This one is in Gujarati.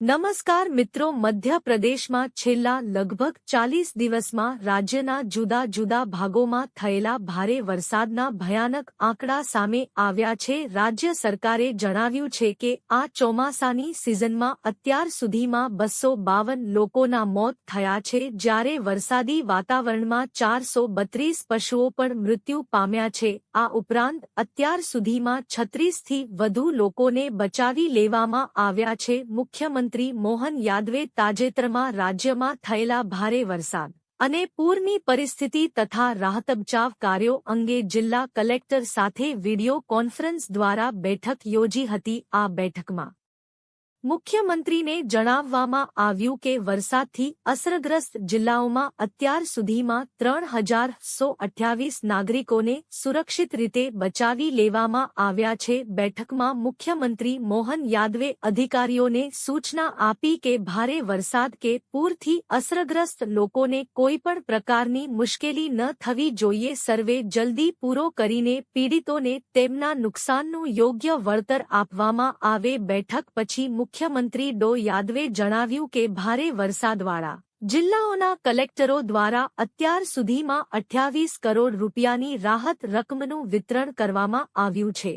નમસ્કાર મિત્રો, મધ્યપ્રદેશમાં છેલ્લા લગભગ 40 દિવસમાં રાજ્યના જુદા જુદા ભાગોમાં થયેલા ભારે વરસાદના ભયાનક આંકડા સામે આવ્યા છે। રાજ્ય સરકારે જણાવ્યું છે કે આ ચોમાસાની સિઝનમાં અત્યાર સુધીમાં 252 લોકોના મોત થયા છે, જ્યારે વરસાદી વાતાવરણમાં 432 પશુઓ પણ મૃત્યુ પામ્યા છે। આ ઉપરાંત અત્યાર સુધીમાં 36થી વધુ લોકોને બચાવી લેવામાં આવ્યા છે। મુખ્યમંત્રી મોહન યાદવે તાજેતરમાં રાજ્યમાં થયેલા ભારે વરસાદ અને પૂરની પરિસ્થિતિ તથા રાહતબચાવ કાર્યો અંગે જિલ્લા કલેક્ટર સાથે વિડિયો કોન્ફરન્સ દ્વારા બેઠક યોજી હતી। આ બેઠકમાં મુખ્યમંત્રીને જણાવવામાં આવ્યું કે વરસાદથી અસરગ્રસ્ત જિલ્લાઓમાં અત્યાર સુધીમાં 3128 નાગરિકોને સુરક્ષિત રીતે બચાવી લેવામાં આવ્યા છે। બેઠકમાં મુખ્યમંત્રી મોહન યાદવે અધિકારીઓને સૂચના આપી કે ભારે વરસાદ કે પૂરથી અસરગ્રસ્ત લોકોને કોઈપણ પ્રકારની મુશ્કેલી ન થવી જોઈએ। સર્વે જલ્દી પૂરો કરીને પીડિતોને તેમના નુકસાનનું યોગ્ય વળતર આપવામાં આવે। બેઠક પછી મુખ્યમંત્રી ડો યાદવે જણાવ્યું કે ભારે વરસાદવાળા જિલ્લાઓના કલેક્ટરો દ્વારા અત્યાર સુધીમાં 28 કરોડ રૂપિયાની રાહત રકમનું વિતરણ કરવામાં આવ્યું છે।